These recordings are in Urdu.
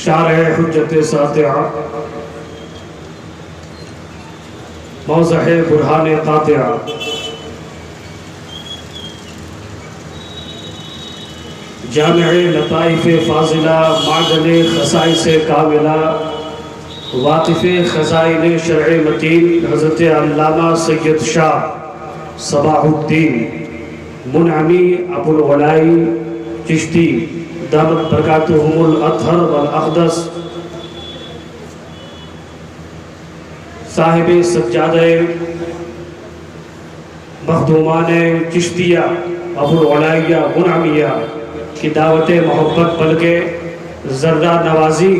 شارح حجت ساطعہ موضح برہان قاطعہ جامع لطائف فاضلہ معدن خصائص کاملہ واقف خزائن شرع متین حضرت علامہ سید شاہ صباح الدین منعمی ابو العلائی چشتی دامت برکاتہم الاطہر والاقدس صاحب سجادہ مخدومان چشتیہ ابو العلائیہ منعمیہ کی دعوت محبت بلکہ ذرہ نوازی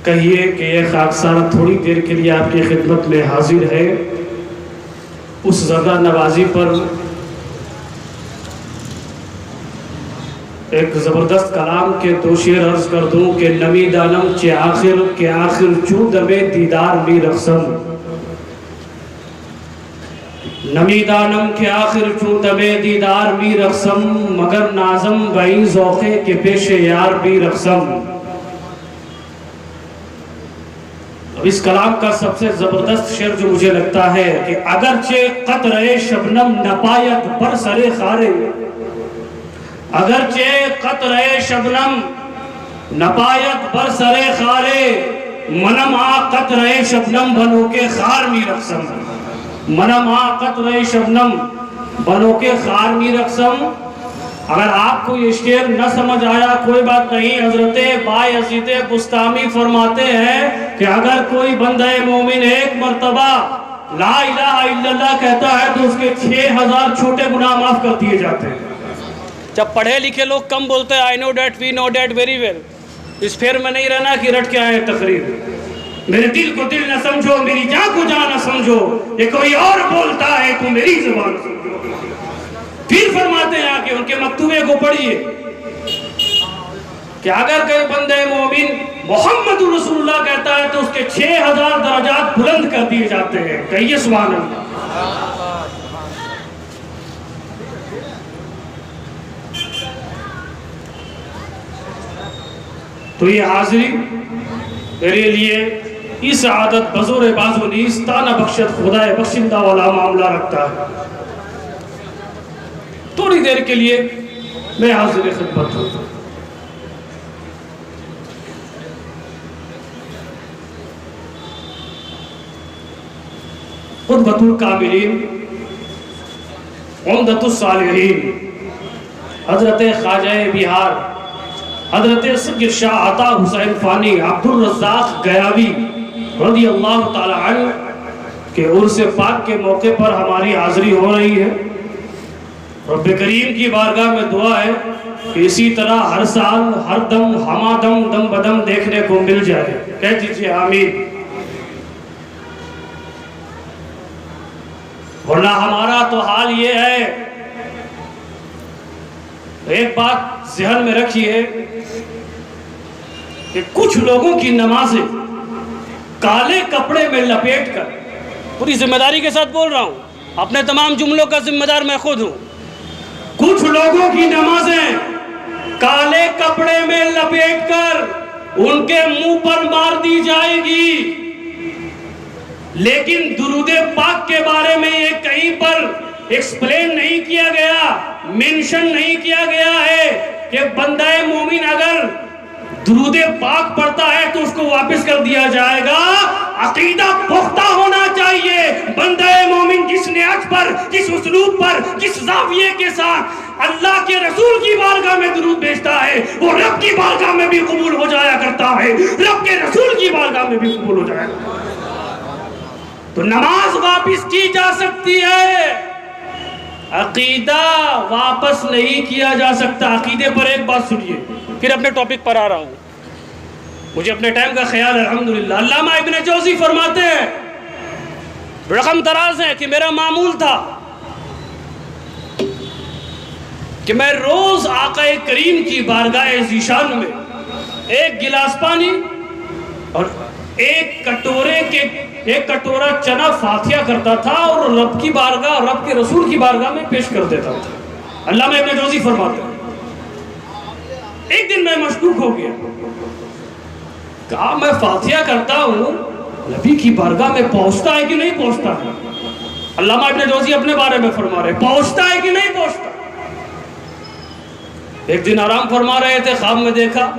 کہیے کہ یہ خاکسارہ تھوڑی دیر کے لیے آپ کی خدمت میں حاضر ہے. اس ذرہ نوازی پر ایک زبردست کلام کے دو شعر عرض کر دوں کہ نمی دانم چے آخر کے آخر چوں دمے دیدار می رقصم. نمی دانم کے آخر چوں دمے دیدار می رقصم مگر نازم بھئی ذوقے کے پیش یار بھی رقصم. اس کلام کا سب سے زبردست شعر جو مجھے لگتا ہے کہ اگرچہ قطرے شبنم نپایت بر سرے خارے، اگرچہ قطرے شبنم نپایت بر سرے خارے منم آ قطرے شبنم بنو کے خار می رقصم. منم آ قطرے شبنم بنو کے خار می رقصم. اگر آپ کو یہ شعر نہ سمجھ آیا کوئی بات نہیں، حضرت بایزید بسطامی فرماتے ہیں کہ اگر کوئی بندہ مومن ایک مرتبہ لا الہ الا اللہ کہتا ہے تو اس کے 6000 چھوٹے گناہ معاف کر دیے جاتے ہیں. جب پڑھے لکھے لوگ کم بولتے ہیں I know that, we know that very well. اس پھر میں نہیں رہنا کہ رٹ کے آئے تقریر. میرے دل کو دل نہ سمجھو، میری جان کو جان نہ سمجھو، یہ کوئی اور بولتا ہے تو میری زبان سمجھو. پھر فرماتے ہیں کہ ان کے مکتوبے کو پڑھیے کہ اگر کوئی بندہ مومن محمد رسول اللہ کہتا ہے تو اس کے 6000 درجات بلند کر دیے جاتے ہیں. کہیے سبحان اللہ. تو یہ حاضری میرے لیے اس عادت بزور بازو نیز تانہ بخشت خدا بخشندہ والا معاملہ رکھتا ہے. تھوڑی دیر کے لیے میں حاضر خدمت ہوں. خطبۃ الکاملین عمدۃ الصالحین حضرت خواجہ بہار حضرت سید شاہ عطا حسین فانی عبد الرزاق گیاوی رضی اللہ تعالی عنہ کے عرس پاک کے موقع پر ہماری حاضری ہو رہی ہے. رب کریم کی بارگاہ میں دعا ہے کہ اسی طرح ہر سال ہر دم ہمادم دم بدم دیکھنے کو مل جائے. کہہ دیجئے آمین. ورنہ ہمارا تو حال یہ ہے، ایک بات ذہن میں رکھیے کہ کچھ لوگوں کی نمازیں کالے کپڑے میں لپیٹ کر، پوری ذمہ داری کے ساتھ بول رہا ہوں، اپنے تمام جملوں کا ذمہ دار میں خود ہوں، کچھ لوگوں کی نمازیں کالے کپڑے میں لپیٹ کر ان کے منہ پر مار دی جائے گی، لیکن درود پاک کے بارے میں یہ کہیں پر ایکسپلین نہیں کیا گیا، منشن نہیں کیا گیا ہے کہ بندہ مومن اگر درود پاک پڑھتا ہے تو اس کو واپس کر دیا جائے گا. عقیدہ پختہ ہونا چاہیے. بندہ مومن جس نہج پر، جس اسلوب پر، جس زاویے کے ساتھ اللہ کے رسول کی بارگاہ میں درود بھیجتا ہے وہ رب کی بارگاہ میں بھی قبول ہو جایا کرتا ہے، رب کے رسول کی بارگاہ میں بھی قبول ہو جایا کرتا ہے. تو نماز واپس کی جا سکتی ہے، عقیدہ واپس نہیں کیا جا سکتا. عقیدے پر ایک بات سنیے، پھر اپنے ٹاپک پر آ رہا ہوں. مجھے اپنے ٹائم کا خیال ہے الحمدللہ. علامہ ابن جوزی فرماتے ہیں، رقم دراز ہے کہ میرا معمول تھا کہ میں روز آقا کریم کی بارگاہ ذیشان میں ایک گلاس پانی اور ایک کٹورا چنا فاتحہ کرتا تھا اور رب کی بارگاہ، رب کے رسول کی بارگاہ میں پیش کر دیتا تھا. علامہ ابن جوزی فرماتے ہیں ایک دن میں مشکوک ہو گیا، کہا میں فاتحہ کرتا ہوں، نبی کی بارگاہ میں پہنچتا ہے کہ نہیں پہنچتا؟ علامہ ابن جوزی اپنے بارے میں فرما رہے پہنچتا ہے کہ نہیں پہنچتا؟ ایک دن آرام فرما رہے تھے، خواب میں دیکھا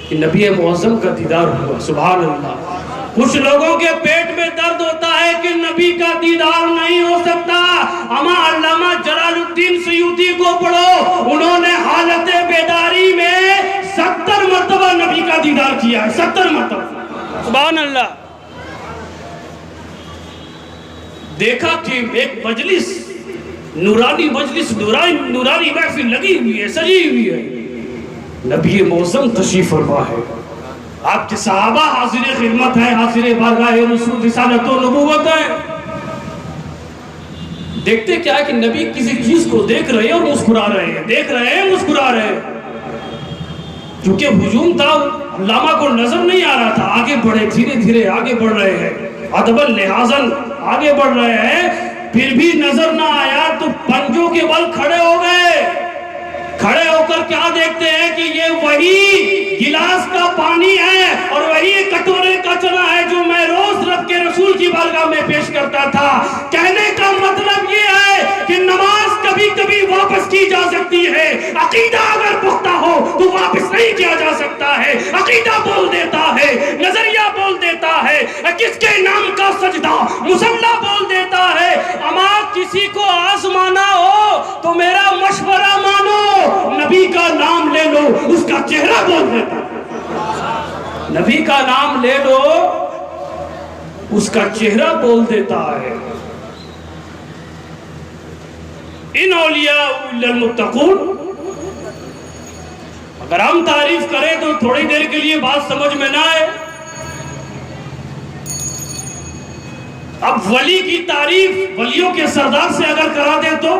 کہ نبی معظم کا دیدار ہوا۔ سبحان اللہ۔ کچھ لوگوں کے پیٹ میں درد ہوتا ہے کہ نبی کا دیدار نہیں ہو سکتا۔ اما علامہ جلال الدین سیوطی کو پڑھو، انہوں نے حالت بیداری میں 70 مرتبہ نبی کا دیدار کیا ہے، 70 مرتبہ۔ سبحان اللہ۔ دیکھا کہ ایک مجلس، نورانی مجلس، نورانی محفل لگی ہوئی ہے، سجی ہوئی ہے، نبی معظم تشریف فرما ہے، آپ کے صحابہ حاضر خدمت ہیں، حاضر بارگاہ رسول رسالت و نبوت ہے۔ دیکھتے کیا ہے کہ نبی کسی چیز کو دیکھ رہے ہیں اور مسکرا رہے ہیں، دیکھ رہے ہیں مسکرا رہے ہیں۔ کیونکہ ہجوم تھا، علامہ کو نظر نہیں آ رہا تھا، آگے بڑھے، دھیرے دھیرے آگے بڑھ رہے ہیں، ادباً لحاظاً آگے بڑھ رہے ہیں، پھر بھی نظر نہ آیا تو پنجوں کے بل کھڑے ہو گئے۔ کھڑے ہو کر کیا دیکھتے ہیں کہ یہ وہی گلاس کا پانی ہے اور وہی کٹورے کا چنا ہے جو میں روز رب کے رسول کی بارگاہ میں پیش کرتا تھا۔ کہنے کا مطلب یہ ہے کہ نماز کبھی کبھی واپس کی جا سکتی ہے، عقیدہ اگر پختہ ہو تو واپس نہیں کیا جا سکتا ہے۔ عقیدہ بول دیتا ہے، نظریہ بول دیتا ہے، کس کے نام کا سجدہ مصلی بول دیتا ہے۔ اما کسی کو آزمانا ہو تو میرا مشورہ مانو، نبی کا نام لے لو، اس کا چہرہ بول دیتا ہے۔ نبی کا نام لے لو، اس کا چہرہ بول دیتا ہے۔ ان اولیاء الا المتقون۔ اگر ہم تعریف کریں تو تھوڑی دیر کے لیے بات سمجھ میں نہ آئے۔ اب ولی کی تعریف ولیوں کے سردار سے اگر کرا دیں تو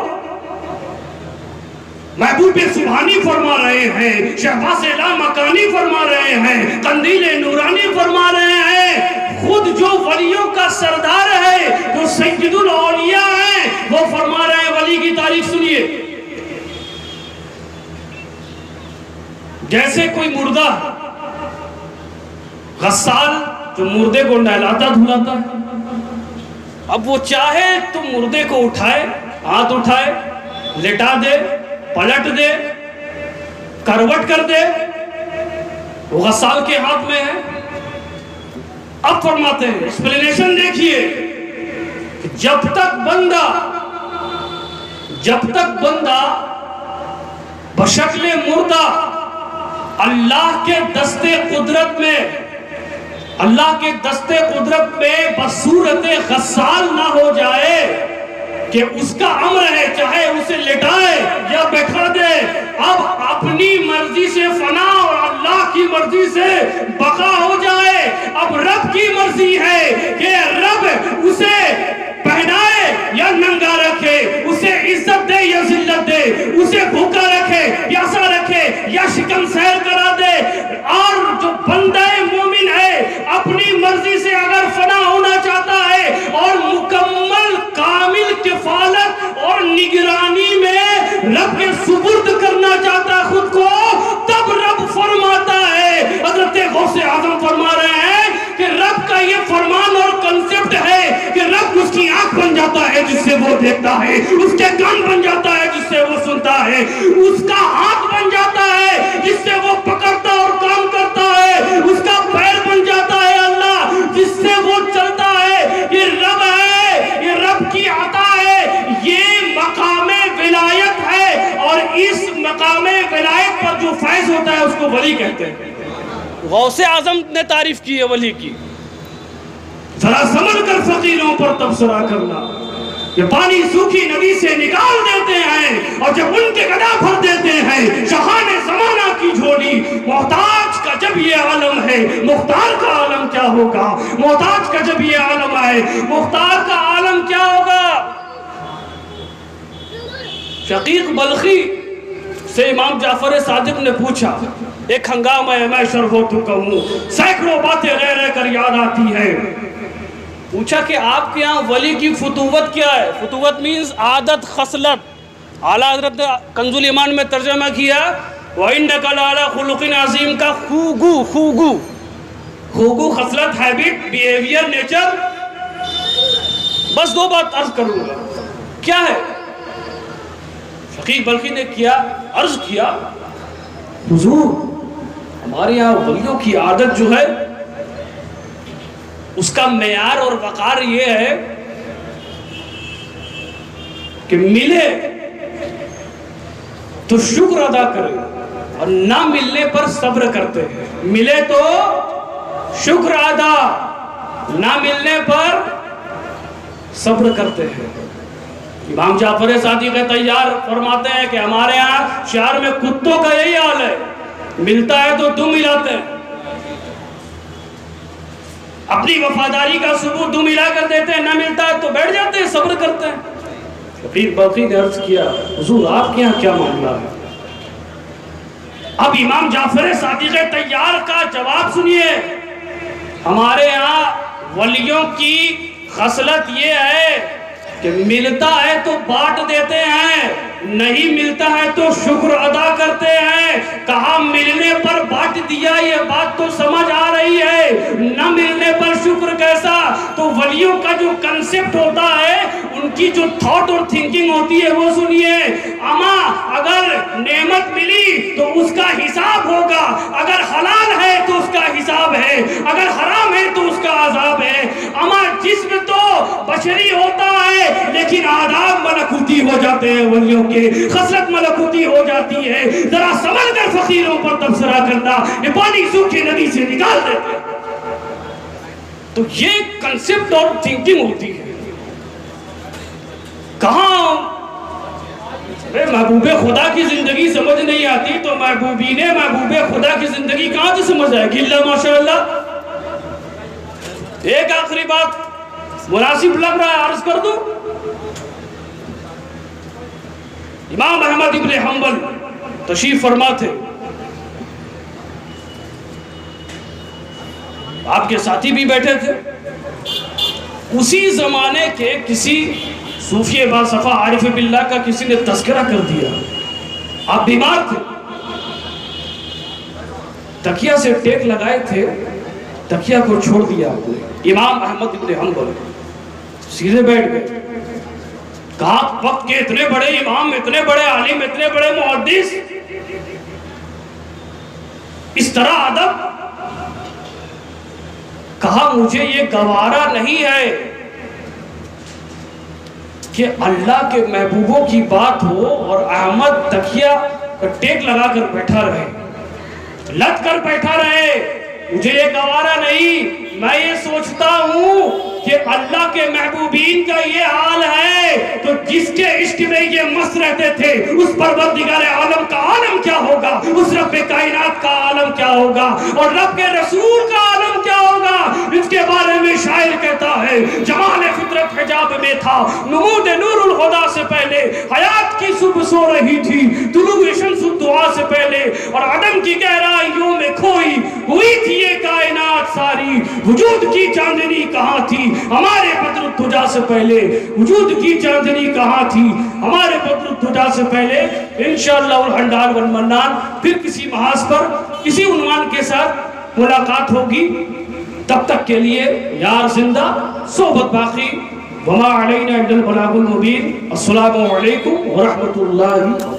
محبوب سبحانی فرما رہے ہیں، شہباز لامکانی فرما رہے ہیں، قندیل نورانی فرما رہے ہیں، خود جو ولیوں کا سردار ہے، جو سید الاولیاء ہیں، وہ فرما رہے ہیں۔ ولی کی تعریف سنیے، جیسے کوئی مردہ غسال جو مردے کو نہلاتا دھلاتا ہے، اب وہ چاہے تو مردے کو اٹھائے، ہاتھ اٹھائے، لٹا دے، پلٹ دے، کروٹ کر دے، وہ غسال کے ہاتھ میں ہے۔ اب فرماتے ہیں، ایکسپلینیشن دیکھیے، کہ جب تک بندہ بشکل مردہ اللہ کے دستے قدرت میں بصورت غسال نہ ہو جائے، کہ اس کا امر ہے چاہے اسے لٹائے یا بیٹھا دے، اب اپنی مرضی سے فنا اور اللہ کی مرضی سے بقا ہو جائے۔ اب رب کی مرضی ہے کہ رب اسے پہنائے یا ننگا رکھے، اسے عزت دے یا ذلت دے، اسے بھوکا رکھے پیاسا رکھے یا شکم سیر کرا دے۔ اور جو بندہ مومن ہے اپنی مرضی سے اگر فنا ہونا چاہتا ہے اور مکمل کامل کفالت اور نگرانی میں رب کے سپرد کرنا چاہتا ہے خود کو، تب رب فرماتا ہے، حضرت غوث اعظم فرما رہے ہیں کہ رب کا یہ فرمان اور کنسپٹ ہے کہ رب اس کی آنکھ بن جاتا ہے جس سے وہ دیکھتا ہے، اس کے کان بن جاتا ہے جس سے وہ سنتا ہے، اس کا ہاتھ بن جاتا ہے جس سے وہ پکڑتا اور کام کرتا ہے، اس کا پیر بن جاتا ہے اللہ جس سے وہ چلتا ہے۔ یہ رب ہے، یہ رب کی عطا ہے، یہ مقام ولایت ہے، اور اس مقام ولایت پر جو فیض ہوتا ہے اس کو ولی کہتے ہیں۔ غوث اعظم نے تعریف کی ہے ولی کی۔ ذرا سمجھ کر فقیروں پر تبصرہ کرنا، یہ پانی سوکھی ندی سے نکال دیتے ہیں اور جب ان کے گدا بھر دیتے ہیں شاہان زمانہ کی جھولی۔ محتاج کا جب یہ عالم ہے مختار کا عالم کیا ہوگا؟ محتاج کا جب یہ عالم ہے مختار کا عالم کیا ہوگا؟ شقیق بلخی سے امام جعفر صادق نے پوچھا، ایک ہنگامہ ہے میں شرح و تو کہوں، سینکڑوں باتیں رہ رہ کر یاد آتی ہیں۔ پوچھا کہ آپ کے یہاں ولی کی فتوت کیا ہے؟ فتوت مینز عادت خصلت۔ اعلیٰ حضرت نے کنز الایمان میں ترجمہ کیا، وَإِنَّكَ لَعَلَىٰ خُلُقٍ عَظِيمٍ کا خوگو خصلت، ہیبٹ، بیہیویئر، نیچر. بس 2 بات عرض کروں گا. کیا ہے؟ فقیہ بلخی نے عرض کیا حضور ہمارے یہاں ولیوں کی عادت جو ہے اس کا معیار اور وقار یہ ہے کہ ملے تو شکر ادا کرے اور نہ ملنے پر صبر کرتے ہیں. ملے تو شکر ادا، نہ ملنے پر صبر کرتے ہیں. امام جعفر صادق طیار فرماتے ہیں کہ ہمارے ہاں شہر میں کتوں کا یہی حال ہے، ملتا ہے تو دم ملاتے ہیں، اپنی وفاداری کا ثبوت دم ملا کر دیتے ہیں، نہ ملتا ہے تو بیٹھ جاتے ہیں، صبر کرتے ہیں. فقیر بلخی نے عرض کیا حضور آپ کے یہاں کیا معاملہ ہے؟ اب امام جعفر صادق طیار کا جواب سنیے. ہمارے یہاں ولیوں کی خصلت یہ ہے کہ ملتا ہے تو بانٹ دیتے ہیں، نہیں ملتا ہے تو شکر ادا کرتے ہیں. کہا ملنے پر بانٹ دیا، یہ بات تو سمجھ آ رہی ہے، نہ ملنے پر شکر کیسا؟ تو ولیوں کا جو کنسپٹ ہوتا ہے، ان کی جو تھاٹ اور تھنکنگ ہوتی ہے وہ سنیے. اما اگر نعمت ملی تو اس کا حساب ہوگا، اگر حلال ہے تو اس کا حساب ہے، اگر حرام ہے تو اس کا عذاب ہے. اما جسم تو بشری ہوتا ہے لیکن آداب ملکوتی ہو جاتے ہیں، ولیوں کے خصلت ملکوتی ہو جاتی ہے. ذرا سمجھ کر فقیروں پر تبصرہ کرنا، یہ پانی سوکھی ندی سے نکال دیتے ہیں. تو یہ کنسپٹ اور تھنکنگ ہوتی ہے. کہاں محبوب خدا کی زندگی سمجھ نہیں آتی تو محبوبین محبوب خدا کی زندگی کہاں سے سمجھ آئے گی؟ اللہ ماشاءاللہ. ایک آخری بات مناسب لگ رہا ہے عرض کر دوں. امام احمد ابن حنبل تشریف فرما تھے، آپ کے ساتھی بھی بیٹھے تھے. اسی زمانے کے کسی صوفی باصفا عارف باللہ کا کسی نے تذکرہ کر دیا. آپ بیمار تھے، تکیہ سے ٹیک لگائے تھے، تکیہ کو چھوڑ دیا آپ نے. امام احمد ابن حنبل سیدھے بیٹھ گئے. کہا وقت کے اتنے بڑے امام، اتنے بڑے عالم، اتنے بڑے محدث، اس طرح ادب. کہا مجھے یہ گوارا نہیں ہے کہ اللہ کے محبوبوں کی بات ہو اور احمد تکیہ ٹیک لگا کر بیٹھا رہے، لٹ کر بیٹھا رہے. مجھے یہ گوارا نہیں. میں یہ سوچتا ہوں کہ اللہ کے محبوبین کا یہ حال ہے تو جس کے عشق میں یہ مست رہتے تھے اس پروردگار عالم کا عالم کیا ہوگا، اس رب کائنات کا عالم کیا ہوگا، اور رب کے رسول کا عالم کیا ہوگا. اس کے بارے میں شاعر کہتا ہے جمال فطرت حجاب میں تھا، نمود نور الخدا سے پہلے، حیات کی صبح سو رہی تھی طلوع شمس الدعا سے پہلے، اور عدم کی گہرائیوں میں کھوئی ہوئی تھی یہ کائنات ساری. وجود کی چاندنی کہاں تھی ہمارے بدر الدجا سے پہلے، وجود کی چاندنی کہاں تھی ہمارے بدر الدجا سے پہلے. انشاءاللہ الحنڈال والمنان پھر کسی محاذ پر کسی عنوان کے ساتھ ملاقات ہوگی. تب تک کے لیے یار زندہ صحبت باقی. وما علینا الا البلاغ المبین. السلام علیکم ورحمۃ اللہ.